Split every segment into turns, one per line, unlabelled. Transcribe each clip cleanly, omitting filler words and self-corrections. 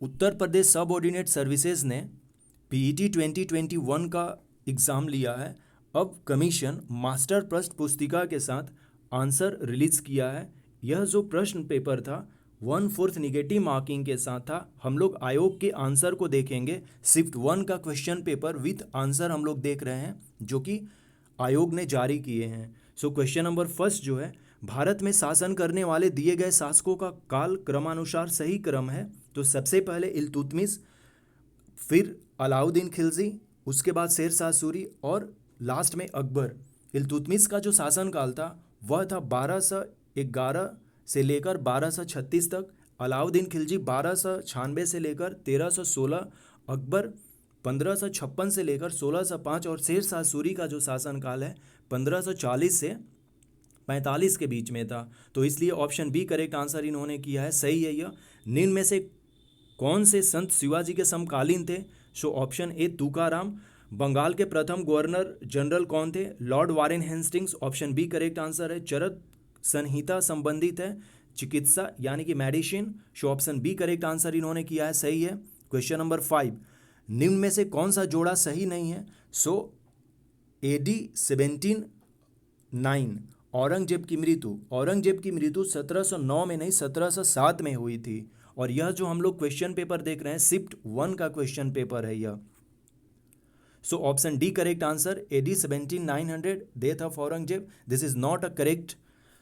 उत्तर प्रदेश सब ordinate services ने PET 2021 का एग्ज़ाम लिया है। अब कमीशन मास्टर प्रश्न पुस्तिका के साथ आंसर रिलीज किया है। यह जो प्रश्न पेपर था 1/4 निगेटिव मार्किंग के साथ था। हम लोग आयोग के आंसर को देखेंगे। शिफ्ट 1 का क्वेश्चन पेपर विथ आंसर हम लोग देख रहे हैं जो कि आयोग ने जारी किए हैं। सो क्वेश्चन नंबर फर्स्ट जो है, भारत में शासन करने वाले दिए गए शासकों का काल क्रमानुसार सही क्रम है। तो सबसे पहले इल्तुतमिश, फिर अलाउद्दीन खिलजी, उसके बाद शेरशाह सूरी और लास्ट में अकबर। इल्तुतमिश का जो शासनकाल था वह था 1211 से लेकर 1236 तक। अलाउद्दीन खिलजी 1296 से लेकर 1316, अकबर 1556 से लेकर 1605 और शेरशाह सूरी का जो शासनकाल है 1540 से 45 के बीच में था। तो इसलिए ऑप्शन बी करेक्ट आंसर इन्होंने किया है, सही है यह। निम्न में से कौन से संत शिवाजी के समकालीन थे? So option A Tukaram. Bengal के प्रथम गवर्नर जनरल कौन थे? Lord Warren Hastings. Option B correct answer है। चरक संहिता संबंधित है चिकित्सा यानी कि medicine. So option B correct answer इन्होंने किया है, सही है। क्वेश्चन नंबर 5, निम्न में से कौन सा जोड़ा सही नहीं है? सो AD 1709 औरंगजेब की मृत्यु 1709 में नहीं 1707 में हुई थी। और यह जो हम लोग क्वेश्चन पेपर देख रहे हैं शिफ्ट 1 का क्वेश्चन पेपर है यह। सो option D correct answer, AD 1700 death of Aurangzeb. This is not a correct.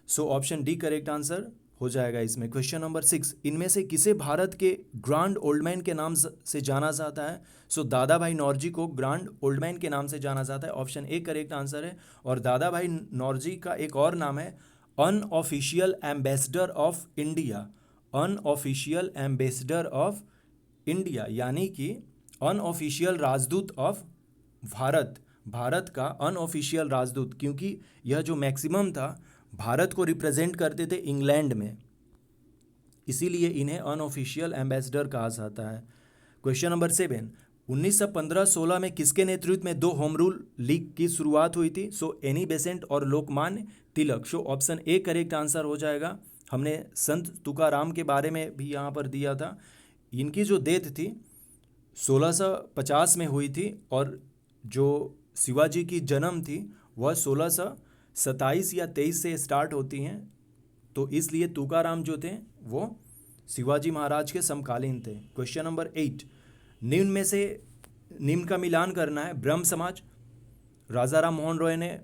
So option D correct answer हो जाएगा इसमें। क्वेश्चन नंबर 6, इनमें से किसे भारत के ग्रांड ओल्ड मैन के नाम से जाना जाता है? सो दादा भाई नौरोजी को ग्रांड ओल्ड मैन के नाम से जाना जाता है। ऑप्शन ए करेक्ट आंसर है। और दादा भाई नौरोजी का एक और नाम है unofficial ambassador of India. Unofficial ambassador of India यानी कि अनऑफिशियल राजदूत ऑफ भारत। भारत का अनऑफिशियल राजदूत, क्योंकि यह जो मैक्सिमम था भारत को रिप्रेजेंट करते थे इंग्लैंड में, इसीलिए इन्हें अनऑफिशियल एम्बेसडर कहा जाता है। क्वेश्चन नंबर 7, 1915-16 में किसके नेतृत्व में 2 होम रूल लीग की शुरुआत हुई थी? सो एनी बेसेंट और Lokmanya Tilak. So option A correct answer हो जाएगा। हमने संत तुकाराम के बारे में भी यहाँ पर दिया था। इनकी जो डेथ थी 1650 में हुई थी और जो शिवाजी की जन्म थी वह 1627 या 23 से स्टार्ट होती हैं। तो इसलिए तुकाराम जो थे वो शिवाजी महाराज के समकालीन थे। क्वेश्चन नंबर 8, निम्न का मिलान करना है। ब्रह्म समाज, राजा राम मोहन रॉय ने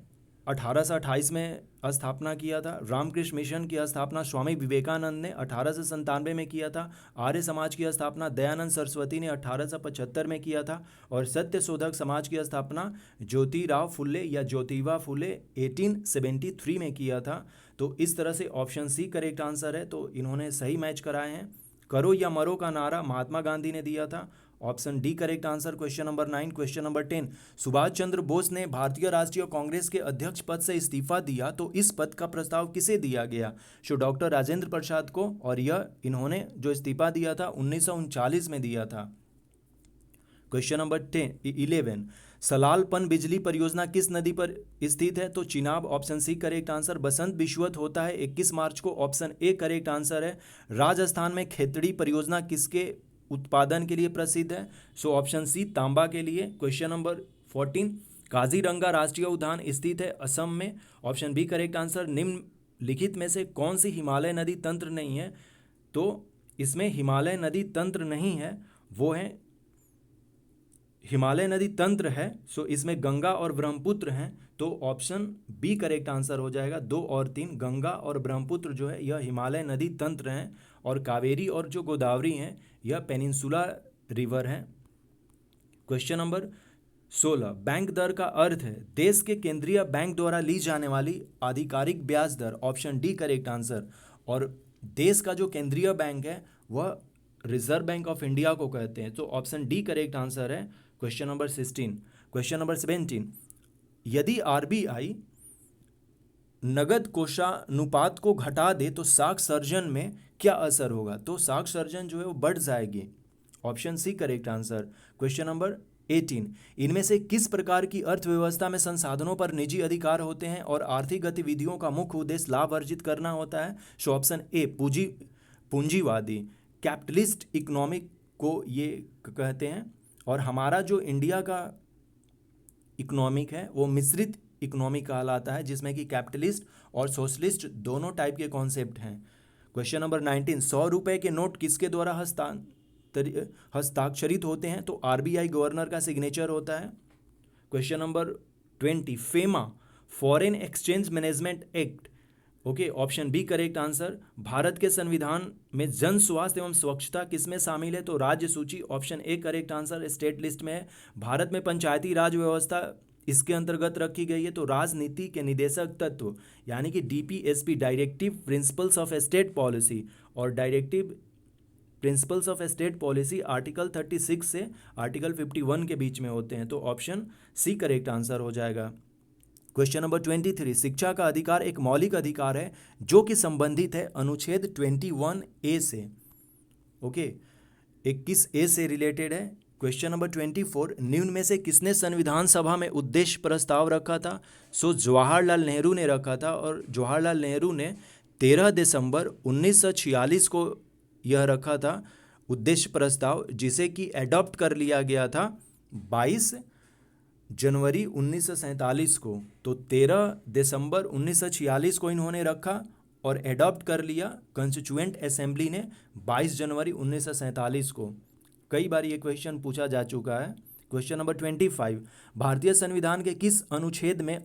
1828 में स्थापना किया था। रामकृष्ण मिशन की स्थापना स्वामी विवेकानंद ने 1897 में किया था। आर्य समाज की स्थापना दयानंद सरस्वती ने 1875 में किया था। और सत्य शोधक समाज की स्थापना ज्योतिराव फुले या ज्योतिबा फुले 1873 में किया था। तो इस तरह से ऑप्शन सी करेक्ट आंसर है। तो इन्होंने सही मैच कराए हैं। करो या मरो का नारा महात्मा गांधी ने दिया था। Option D correct answer. Question number 9। Question number 10, Subhash Chandra Bose ने भारतीय राष्ट्रीय कांग्रेस के अध्यक्ष पद से इस्तीफा दिया तो इस पद का प्रस्ताव किसे दिया गया? सो डॉक्टर राजेंद्र प्रसाद को। और यह इन्होंने जो इस्तीफा दिया था 1939 में दिया था। क्वेश्चन नंबर 11, सलाल पन बिजली परियोजना किस नदी पर स्थित है? तो Chenab. Option C correct answer. बसंत विषुवत होता है 21 मार्च को। ऑप्शन ए करेक्ट आंसर है। राजस्थान में खेतड़ी परियोजना किसके उत्पादन के लिए प्रसिद्ध है? सो ऑप्शन सी तांबा के लिए। क्वेश्चन नंबर 14, काजीरंगा राष्ट्रीय उद्यान स्थित है असम में। Option B correct answer. निम्नलिखित में से कौन सी हिमालय नदी तंत्र नहीं है? तो इसमें हिमालय नदी तंत्र नहीं है, वो है हिमालय नदी तंत्र है। सो इसमें गंगा और ब्रह्मपुत्र हैं। तो ऑप्शन बी करेक्ट आंसर हो जाएगा। 2 और 3 गंगा और ब्रह्मपुत्र जो है यह हिमालय नदी तंत्र हैं। और कावेरी और जो गोदावरी हैं यह पेनिनसुला रिवर हैं। क्वेश्चन नंबर 16, बैंक दर का अर्थ है देश के केंद्रीय बैंक द्वारा ली जाने वाली आधिकारिक ब्याज दर। Option D correct answer. और देश का जो केंद्रीय बैंक है वह रिजर्व बैंक ऑफ इंडिया को कहते हैं। तो ऑप्शन डी करेक्ट आंसर है। Question number 16। क्वेश्चन नंबर 17, यदि आरबीआई नगद कोषानुपात को घटा दे तो साख सर्जन में क्या असर होगा? तो साख सर्जन जो है वो बढ़ जाएगी। Option C correct answer. Question number 18, इनमें से किस प्रकार की अर्थव्यवस्था में संसाधनों पर निजी अधिकार होते हैं और आर्थिक गतिविधियों का मुख्य उद्देश्य लाभ अर्जित करना होता है? सो ऑप्शन ए पूंजीवादी कैपिटलिस्ट इकोनॉमिक को ये कहते हैं। और हमारा जो इंडिया का इकोनॉमिक है वो मिश्रित इकोनॉमी कहलाता है, जिसमें कि कैपिटलिस्ट और सोशलिस्ट दोनों टाइप के कॉन्सेप्ट हैं। क्वेश्चन नंबर 19, 100 रुपए के नोट किसके द्वारा हस्ताक्षरित होते हैं? तो आरबीआई गवर्नर का सिग्नेचर होता है। Question number 20, FEMA foreign exchange management act, okay, option B correct answer. Bharat के संविधान में जन स्वास्थ्य एवं स्वच्छता किसमें शामिल है? तो राज्य सूची, option A correct answer, state list में है। भारत में पंचायती राज व्यवस्था इसके अंतर्गत रखी गई है। तो राजनीति के निदेशक तत्व यानी कि DPSP, directive principles of state policy, और directive principles of state policy article 36 से आर्टिकल 51 के बीच में होते हैं। तो ऑप्शन सी करेक्ट आंसर हो जाएगा। क्वेश्चन नंबर 23, शिक्षा का अधिकार एक मौलिक अधिकार है जो कि संबंधित है अनुच्छेद 21A से, ओके, 21A से रिलेटेड है। क्वेश्चन नंबर 24, निम्न में से किसने संविधान सभा में उद्देश्य प्रस्ताव रखा था? सो जवाहरलाल नेहरू ने रखा था, और जवाहरलाल नेहरू ने 13 दिसंबर 1946 को यह रखा था उद्देश्य प्रस्ताव, जिसे कि एडॉप्ट कर लिया गया था 22 जनवरी 1947 को। तो 13 दिसंबर 1946 को इन्होंने रखा और एडॉप्ट कर लिया कॉन्स्टिट्यूएंट असेंबली ने 22 जनवरी 1947 को। कई बार ये क्वेश्चन पूछा जा चुका है। क्वेश्चन नंबर 25, भारतीय संविधान के किस अनुच्छेद में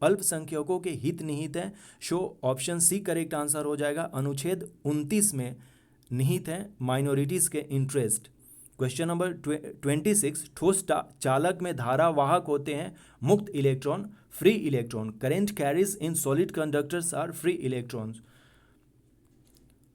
अल्पसंख्यकों के हित निहित है? So option C correct answer हो जाएगा। अनुच्छेद 29 में निहित है माइनॉरिटीज़ के इंटरेस्ट। क्वेश्चन नंबर 26, ठोस चालक में धारा वाहक होते हैं मुक्त electron, free electron. Current carries in solid conductors are free electrons.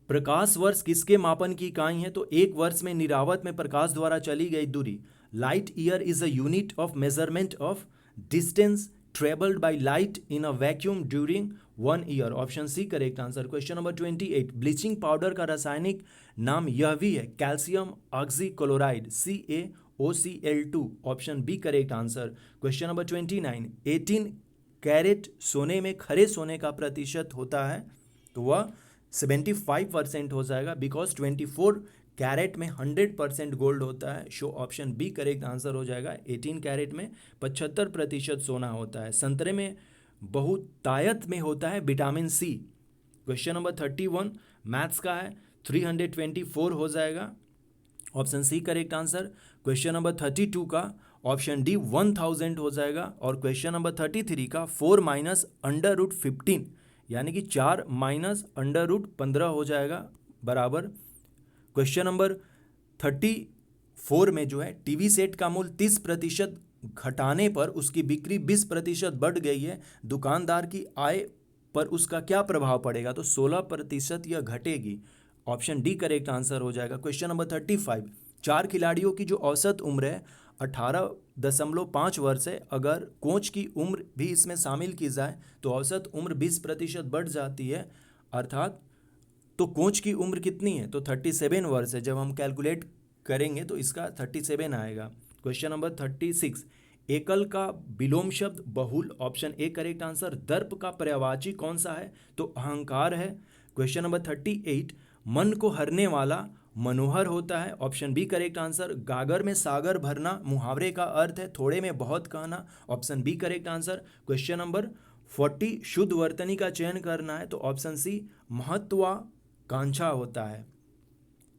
प्रकाश वर्ष किसके मापन की इकाई है? तो एक वर्ष में निरावत में प्रकाश द्वारा चली गई दूरी। Light year is a unit of measurement of distance travelled by light in a vacuum during 1 year. Option C correct answer. Question number 28, bleaching powder का रासायनिक नाम यह भी है calcium oxychloride, CaOCl2। Option B correct answer. Question number 29, 18 carat सोने में खरे सोने का प्रतिशत होता है? तो वह 75% हो जाएगा, बिकॉज 24 कैरेट में 100% गोल्ड होता है। So option B correct answer हो जाएगा। 18 कैरेट में 75% सोना होता है। संतरे में बहुतायत में होता है vitamin C. Question number 31 maths का है, 324 हो जाएगा, option C correct answer. Question number 32 का ऑप्शन डी 1000 हो जाएगा। और क्वेश्चन नंबर 33 का 4 माइनस अंडर रूट 15 यानी कि 4 माइनस अंडर रूट 15 हो जाएगा बराबर। क्वेश्चन नंबर 34 में जो है टीवी सेट का मूल्य 30% घटाने पर उसकी बिक्री 20% बढ़ गई है, दुकानदार की आय पर उसका क्या प्रभाव पड़ेगा? तो 16% यह घटेगी। ऑप्शन डी करेक्ट आंसर हो जाएगा। क्वेश्चन नंबर 35, 4 खिलाड़ियों की जो औसत उम्र है 18.5 वर्ष है। अगर कोच की उम्र भी इसमें शामिल की जाए तो औसत उम्र 20% बढ़ जाती है, अर्थात तो कोच की उम्र कितनी है? तो 37 वर्ष है। जब हम कैलकुलेट करेंगे तो इसका 37 आएगा। क्वेश्चन नंबर 36, एकल का विलोम शब्द बहुल। Option A correct answer. दर्प का पर्यायवाची कौन सा है? तो अहंकार है। क्वेश्चन नंबर 38, मन को हरने वाला मनोहर होता है। Option B correct answer. गागर में सागर भरना मुहावरे का अर्थ है थोड़े में बहुत कहना। Option B correct answer. Question number 40, शुद्ध वर्तनी का चयन करना है। तो ऑप्शन सी महत्वाकांक्षा होता है।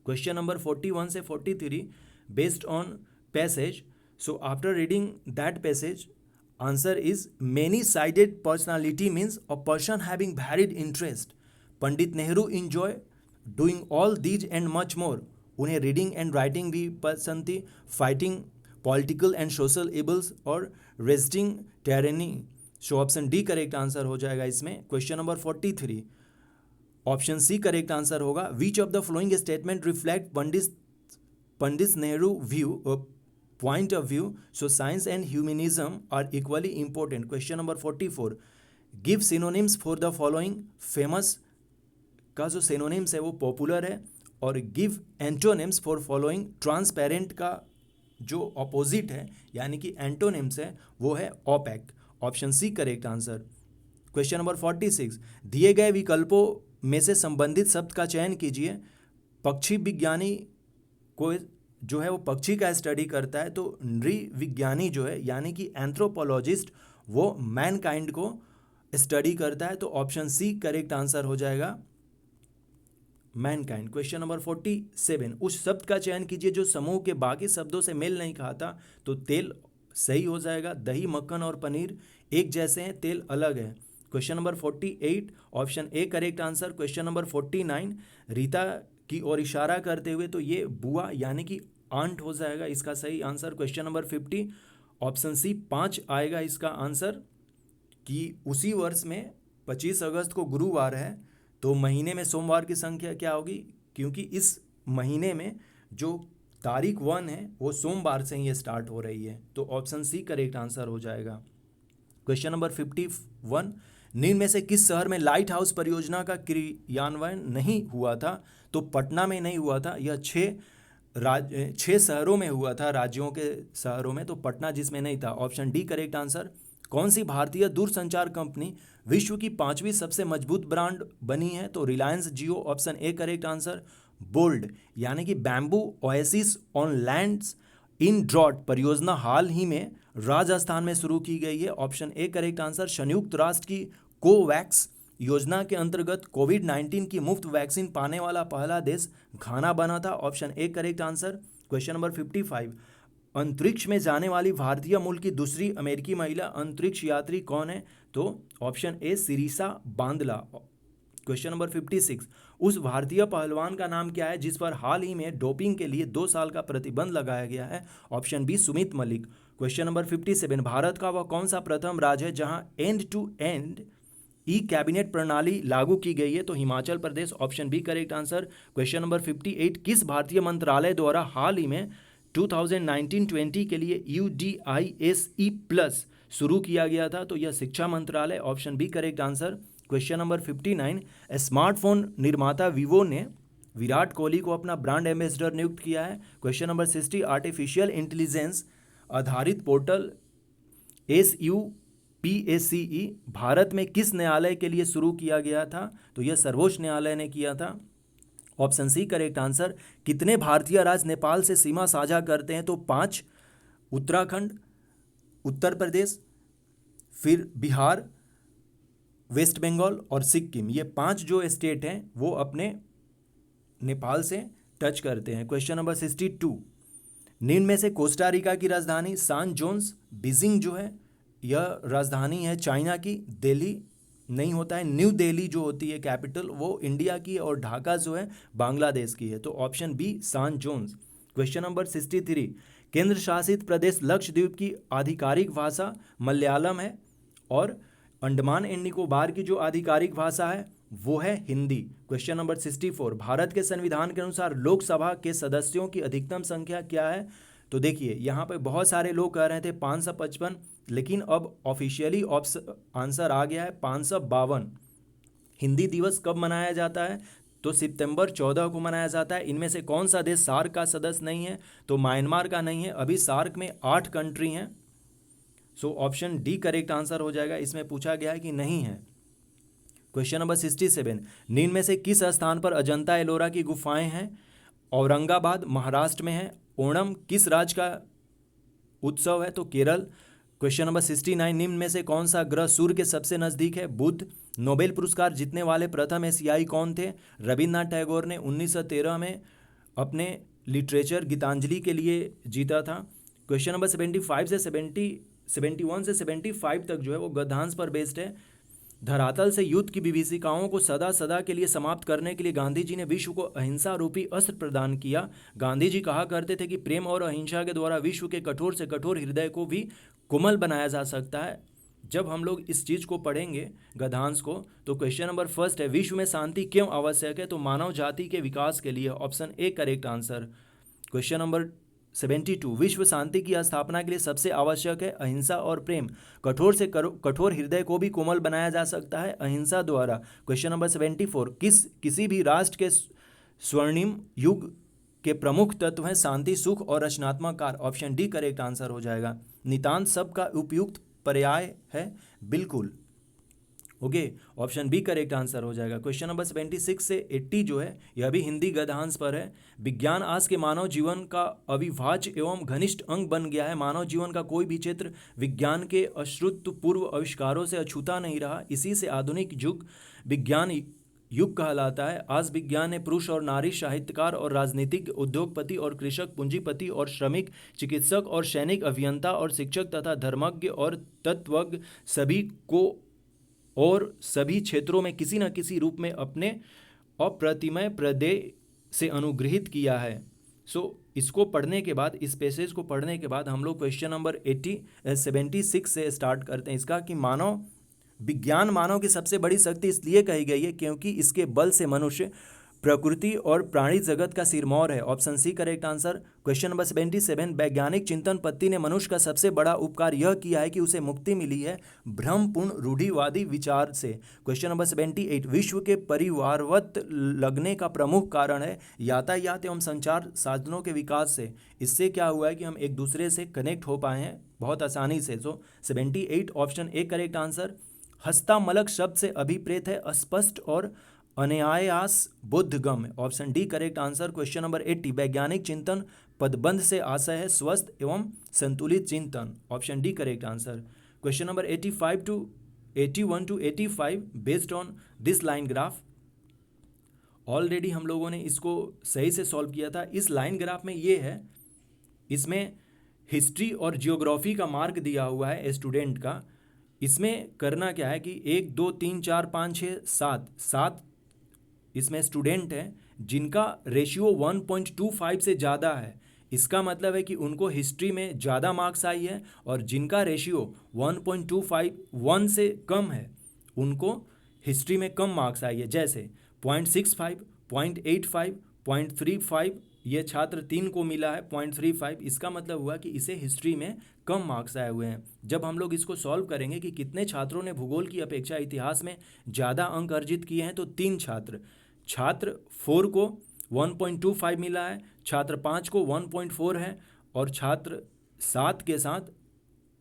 क्वेश्चन नंबर 41 से 43 based on passage, so after reading that passage answer is many sided personality means a person having varied interest. Pandit Nehru enjoy doing all these and much more. उन्हें रीडिंग एंड राइटिंग भी पसंद थी, fighting political and social evils और resisting tyranny. So option D correct answer हो जाएगा इसमें। Question number 43 option C correct answer होगा। Which of the following statement reflect Pandit Nehru view point of view? So science and humanism are equally important. Question number 44, give synonyms for the following. famous का जो synonyms है वो popular है, और give antonyms for following. transparent का जो opposite है यानी कि antonyms है वो है opaque. Option C correct answer. Question number 46, दिए गए विकल्पों में से संबंधित शब्द का चयन कीजिए। पक्षी विज्ञानी को जो है वो पक्षी का स्टडी करता है, तो नृविज्ञानी जो है यानी कि एंथ्रोपोलॉजिस्ट वो मैनकाइंड को स्टडी करता है। तो ऑप्शन सी करेक्ट आंसर हो जाएगा मैनकाइंड। क्वेश्चन नंबर 47, उस शब्द का चयन कीजिए जो समूह के बाकी शब्दों से मेल नहीं खाता। तो तेल सही हो जाएगा, दही, मक्खन और पनीर एक जैसे हैं, तेल अलग है। Question number 48, option A correct answer. Question number 49, Rita की ओर इशारा करते हुए, तो ये बुआ यानी कि आंट हो जाएगा इसका सही answer. Question number 50, option C 5 आएगा इसका आंसर, कि उसी वर्ष में 25 अगस्त को गुरुवार है, तो महीने में सोमवार की संख्या क्या होगी, क्योंकि इस महीने में जो तारीख 1 है वो सोमवार से ही ये स्टार्ट हो रही है। तो ऑप्शन सी करेक्ट आंसर हो जाएगा। क्वेश्चन नंबर 51, निम्न में से किस शहर में लाइट हाउस परियोजना का क्रियान्वयन नहीं हुआ था। तो पटना में नहीं हुआ था, यह 6 शहरों में हुआ था, राज्यों के शहरों में, तो पटना जिसमें नहीं था। Option D correct answer. कौन सी भारतीय दूरसंचार कंपनी विश्व की 5वीं सबसे मजबूत ब्रांड बनी है। तो Reliance Jio, option A correct answer. Bold यानी कि bamboo oasis on lands in drought परियोजना हाल ही में राजस्थान में शुरू की गई है। Option A correct answer. संयुक्त राष्ट्र की कोवैक्स योजना के अंतर्गत कोविड-19 की मुफ्त वैक्सीन पाने वाला पहला देश घाना बना था। Option A correct answer. Question number 55, अंतरिक्ष में जाने वाली भारतीय मूल की दूसरी अमेरिकी महिला अंतरिक्ष यात्री कौन है। तो option A Sirisa बांदला। Question number 56, उस भारतीय पहलवान का नाम क्या है जिस पर हाल ही में डोपिंग के लिए 2 साल का प्रतिबंध लगाया गया है। Option B Sumit Malik. Question number 57, भारत का वह कौन सा प्रथम राज्य है जहां end to end e cabinet प्रणाली लागू की गई है। तो Himachal Pradesh, option B correct answer. Question number 58, किस भारतीय मंत्रालय द्वारा हाल ही में 2019-20 के लिए UDISE प्लस शुरू किया गया था। तो यह शिक्षा मंत्रालय, option B correct answer. Question number 59, smartphone निर्माता वीवो ने विराट कोहली को अपना ब्रांड एम्बेसडर नियुक्त किया है। क्वेश्चन नंबर 60, आर्टिफिशियल इंटेलिजेंस आधारित पोर्टल SUPACE भारत में किस न्यायालय के लिए शुरू किया गया था। तो यह सर्वोच्च न्यायालय ने किया था। Option C correct answer. कितने भारतीय राज्य नेपाल से सीमा साझा करते हैं। तो 5, उत्तराखंड, उत्तर प्रदेश, फिर बिहार, वेस्ट बंगाल और सिक्किम, ये 5 जो स्टेट हैं वो अपने नेपाल से टच करते हैं। क्वेश्चन नंबर 62, निम्न में से कोस्टा रिका की राजधानी सान जोन्स बीजिंग जो है यह राजधानी है चाइना की। दिल्ली नहीं होता है, न्यू दिल्ली जो होती है कैपिटल वो इंडिया की, और ढाका जो है बांग्लादेश की है। तो ऑप्शन बी सान जोन्स। क्वेश्चन नंबर 63, केंद्र शासित प्रदेश लक्षद्वीप की आधिकारिक भाषा मलयालम है और अंडमान एंड निकोबार की जो आधिकारिक भाषा है वो है हिंदी। क्वेश्चन नंबर 64, भारत के संविधान के अनुसार लोकसभा के सदस्यों की अधिकतम संख्या क्या है। तो देखिए यहाँ पे बहुत सारे लोग कह रहे थे 555, लेकिन अब ऑफिशियली आंसर आ गया है 552। हिंदी दिवस कब मनाया जाता है। तो सितंबर 14 को मनाया जाता है। इनमें से कौन सा देश सार्क का सदस्य नहीं है। तो म्यांमार का नहीं है, अभी सार्क में 8 कंट्री हैं। सो ऑप्शन डी करेक्ट आंसर हो जाएगा। इसमें पूछा गया है कि नहीं है। क्वेश्चन नंबर 67, निम्न में से किस स्थान पर अजंता एलोरा की गुफाएं हैं। औरंगाबाद महाराष्ट्र में है। ओणम किस राज्य का उत्सव है। तो केरल। क्वेश्चन नंबर 69, निम्न में से कौन सा ग्रह सूर्य के सबसे नजदीक है। बुध। नोबेल पुरस्कार जीतने वाले प्रथम एशियाई कौन थे। रविन्द्रनाथ टैगोर ने 1913 में अपने लिटरेचर गीतांजलि के लिए जीता था। क्वेश्चन नंबर 71 से 75 तक जो है वो गद्यांश पर बेस्ड है। धरातल से युद्ध की विभीषिकाओं को सदा सदा के लिए समाप्त करने के लिए गांधी जी ने विश्व को अहिंसा रूपी अस्त्र प्रदान किया। गांधी जी कहा करते थे कि प्रेम और अहिंसा के द्वारा विश्व के कठोर से कठोर हृदय को भी कोमल बनाया जा सकता है। जब हम लोग इस चीज़ को पढ़ेंगे गद्यांश को, तो क्वेश्चन नंबर 1 है, विश्व में शांति क्यों आवश्यक है। तो मानव जाति के विकास के लिए, option A correct answer. Question number 72, विश्व शांति की स्थापना के लिए सबसे आवश्यक है अहिंसा और प्रेम। कठोर से कठोर हृदय को भी कोमल बनाया जा सकता है अहिंसा द्वारा। क्वेश्चन नंबर 74, किसी भी राष्ट्र के स्वर्णिम युग के प्रमुख तत्व हैं शांति, सुख और रचनात्मक कार्य। ऑप्शन डी करेक्ट आंसर हो जाएगा। नितांत सब का उपयुक्त पर्याय है बिल्कुल। Okay, option B correct answer हो जाएगा। क्वेश्चन नंबर 76 से 80 जो है यह भी हिंदी गद्यांश पर है। विज्ञान आज के मानव जीवन का अविभाज्य एवं घनिष्ठ अंग बन गया है। मानव जीवन का कोई भी क्षेत्र विज्ञान के अश्रुतपूर्व आविष्कारों से अछूता नहीं रहा। इसी से आधुनिक युग विज्ञान युग कहलाता है। आज विज्ञान ने पुरुष और नारी, साहित्यकार और राजनीतिक, उद्योगपति और कृषक, पूंजीपति और श्रमिक, चिकित्सक और सैनिक, अभियंता और शिक्षक तथा धर्मज्ञ और तत्वज्ञ सभी को और सभी क्षेत्रों में किसी न किसी रूप में अपने अप्रतिमय प्रदेय से अनुग्रहित किया है। इसको पढ़ने के बाद, इस पैसेज को पढ़ने के बाद हम लोग क्वेश्चन नंबर 76 से स्टार्ट करते हैं इसका, कि विज्ञान मानव की सबसे बड़ी शक्ति इसलिए कही गई है क्योंकि इसके बल से मनुष्य, प्रकृति और प्राणी जगत का सिरमौर है। Option C correct answer. Question number 77, वैज्ञानिक चिंतन पत्ति ने मनुष्य का सबसे बड़ा उपकार यह किया है कि उसे मुक्ति मिली है भ्रमपूर्ण रूढ़िवादी विचार से। क्वेश्चन नंबर 78, विश्व के परिवारवत लगने का प्रमुख कारण है यातायात एवं संचार साधनों के विकास से। इससे क्या हुआ है कि हम एक दूसरे से कनेक्ट हो पाए हैं बहुत आसानी से। 78 ऑप्शन ए करेक्ट आंसर। हस्तामलक शब्द से अभिप्रेत है स्पष्ट और अनायास बोधगम्य। Option D correct answer. Question number 80, वैज्ञानिक चिंतन पदबंध से आशय है स्वस्थ एवं संतुलित चिंतन। Option D correct answer. Question number 81 to 85 based on this line graph. Already हम लोगों ने इसको सही से सॉल्व किया था। इस लाइन ग्राफ में ये है, इसमें हिस्ट्री और जियोग्राफी का मार्क दिया हुआ है स्टूडेंट का। इसमें करना क्या है कि 1 2 3 4 5 6 7 इसमें स्टूडेंट हैं जिनका रेशियो 1.25 से ज़्यादा है। इसका मतलब है कि उनको हिस्ट्री में ज़्यादा मार्क्स आई है, और जिनका रेशियो 1.25 से कम है उनको हिस्ट्री में कम मार्क्स आई है। जैसे 0.65, 0.85, 0.35 ये छात्र 3 को मिला है 0.35। इसका मतलब हुआ कि इसे हिस्ट्री में कम मार्क्स आए हुए हैं। जब हम लोग इसको सॉल्व करेंगे कि कितने छात्रों ने भूगोल की अपेक्षा इतिहास में ज़्यादा अंक अर्जित किए हैं, तो 3 छात्र 4 को 1.25 मिला है, छात्र 5 को 1.4 है, और छात्र 7 के साथ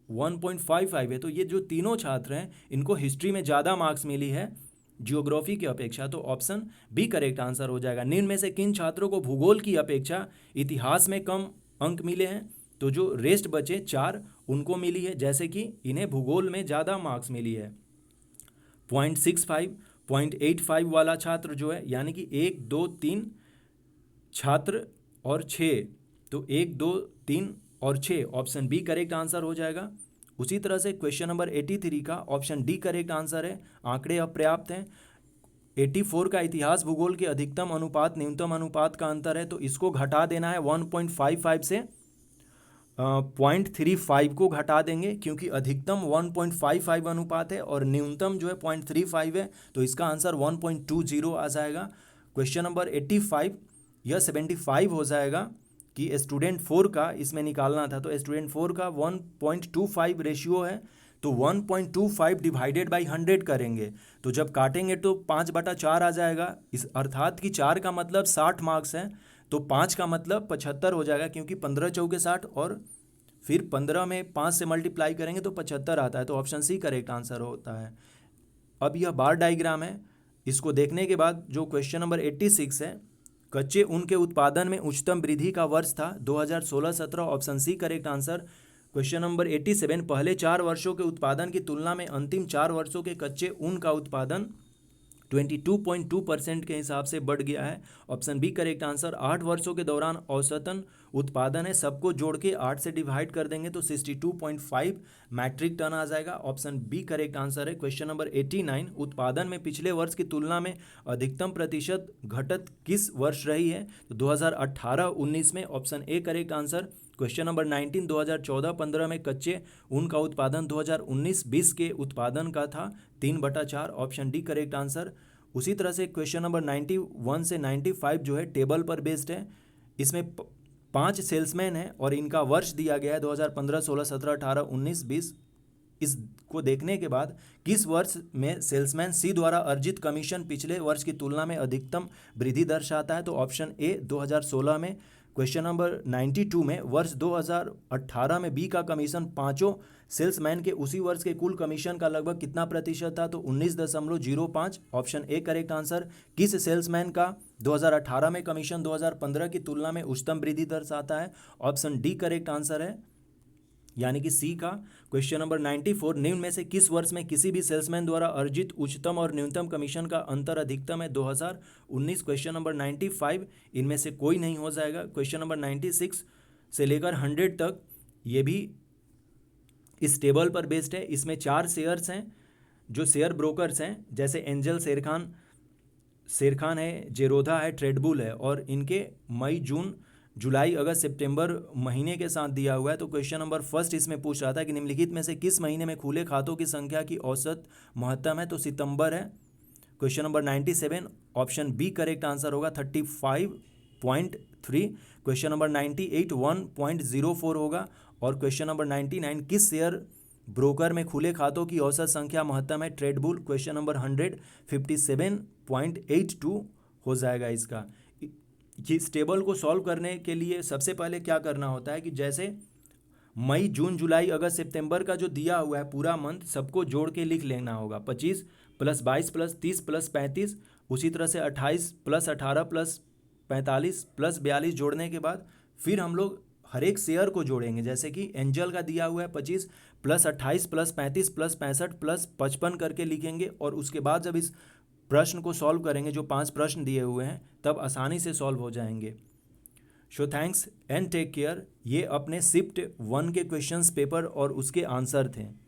1.55 है। तो ये जो तीनों छात्र हैं इनको हिस्ट्री में ज़्यादा मार्क्स मिली है जियोग्राफी की अपेक्षा। तो ऑप्शन बी करेक्ट आंसर हो जाएगा। निम्न में से किन छात्रों को भूगोल की अपेक्षा इतिहास में कम अंक मिले हैं? तो जो रेस्ट बचे 4 उनको मिली है, जैसे कि इन्हें भूगोल में ज़्यादा मार्क्स मिली है। 0.65, 0.85 वाला छात्र जो है, यानी कि 1 2 3 छात्र और 6, तो 1 2 3 और 6 ऑप्शन बी करेक्ट आंसर हो जाएगा। उसी तरह से क्वेश्चन नंबर 83 का ऑप्शन डी करेक्ट आंसर है। आंकड़े अपर्याप्त हैं। 84 का इतिहास भूगोल के अधिकतम अनुपात न्यूनतम अनुपात का अंतर है, तो इसको घटा देना है 1.55 से 0.35 को घटा देंगे, क्योंकि अधिकतम 1.55 अनुपात है और न्यूनतम जो है 0.35 है, तो इसका आंसर 1.20 आ जाएगा। क्वेश्चन नंबर 85, यह 75 हो जाएगा कि स्टूडेंट 4 का इसमें निकालना था। तो स्टूडेंट 4 का 1.25 रेशियो है, तो 1.25 डिवाइडेड बाई 100 करेंगे, तो जब काटेंगे तो 5/4 आ जाएगा। इस अर्थात कि 4 का मतलब 60 मार्क्स है, तो 5 का मतलब 75 हो जाएगा, क्योंकि 15 चौके 60 और फिर 15 में 5 से मल्टीप्लाई करेंगे तो 75 आता है। तो ऑप्शन सी करेक्ट आंसर होता है। अब यह बार डायग्राम है, इसको देखने के बाद जो क्वेश्चन नंबर 86 है, कच्चे ऊन के उत्पादन में उच्चतम वृद्धि का वर्ष था 2016-17। Option C correct answer. Question number 87, पहले 4 वर्षों के उत्पादन की तुलना में अंतिम 4 वर्षों के कच्चे ऊन का उत्पादन 22.2% के हिसाब से बढ़ गया है। Option B correct answer. 8 वर्षों के दौरान औसतन उत्पादन है, सबको जोड़ के 8 से डिवाइड कर देंगे तो 62.5 मैट्रिक टन आ जाएगा। ऑप्शन बी करेक्ट आंसर है। क्वेश्चन नंबर 89, उत्पादन में पिछले वर्ष की तुलना में अधिकतम प्रतिशत घटत किस वर्ष रही है? तो 2018-19 में। Option A correct answer. Question number 19, 2014-15 में कच्चे ऊन का उत्पादन 2019-20 के उत्पादन का था 3/4। Option D correct answer. उसी तरह से क्वेश्चन नंबर 91 से 95 जो है टेबल पर बेस्ड है। इसमें 5 सेल्समैन हैं और इनका वर्ष दिया गया है 2015, 16, 17, 18, 19, 20। इसको देखने के बाद किस वर्ष में सेल्समैन सी द्वारा अर्जित कमीशन पिछले वर्ष की तुलना में अधिकतम वृद्धि दर्शाता है? तो ऑप्शन ए 2016 में। क्वेश्चन नंबर 92 में वर्ष 2018 में बी का कमीशन पांचों सेल्समैन के उसी वर्ष के कुल कमीशन का लगभग कितना प्रतिशत था? तो 19.05। Option A correct answer. किस सेल्समैन का 2018 में कमीशन 2015 की तुलना में उच्चतम वृद्धि दर्शाता है? ऑप्शन डी करेक्ट आंसर है, यानी कि सी का। क्वेश्चन नंबर 94, निम्न में से किस वर्ष में किसी भी सेल्समैन द्वारा अर्जित उच्चतम और न्यूनतम कमीशन का अंतर अधिकतम है? 2019। क्वेश्चन नंबर 95, इनमें से कोई नहीं हो जाएगा। क्वेश्चन नंबर 96 से लेकर 100 तक ये भी इस टेबल पर बेस्ड है। इसमें 4 शेयर्स हैं जो शेयर ब्रोकर्स हैं, जैसे एंजल शेरखान है, जेरोधा है, ट्रेडबुल है, और इनके मई, जून, जुलाई, अगस्त, सितंबर महीने के साथ दिया हुआ है। तो क्वेश्चन नंबर फर्स्ट इसमें पूछ रहा था कि निम्नलिखित में से किस महीने में खुले खातों की संख्या की औसत महत्तम है? तो सितंबर है। Question number 97, option B correct answer होगा, 35.3। क्वेश्चन नंबर 98 1.04 होगा। और क्वेश्चन नंबर 99, किस शेयर ब्रोकर में खुले खातों की औसत संख्या महत्तम है? ट्रेडबुल। क्वेश्चन नंबर 100 57.82 हो जाएगा इसका। इस टेबल को सॉल्व करने के लिए सबसे पहले क्या करना होता है कि जैसे मई, जून, जुलाई, अगस्त, सितंबर का जो दिया हुआ है पूरा मंथ, सबको जोड़ के लिख लेना होगा। 25 + 22 + 30 + 35, उसी तरह से 28 + 18 + 45 + 42 जोड़ने के बाद फिर हम लोग हर एक शेयर को जोड़ेंगे। जैसे कि एंजल का दिया हुआ है 25 + 28 + 35 + 65 + 55 करके लिखेंगे। और उसके बाद जब इस प्रश्न को सॉल्व करेंगे, जो 5 प्रश्न दिए हुए हैं, तब आसानी से सॉल्व हो जाएंगे। So thanks and take care. ये अपने शिफ्ट 1 के क्वेश्चंस पेपर और उसके आंसर थे।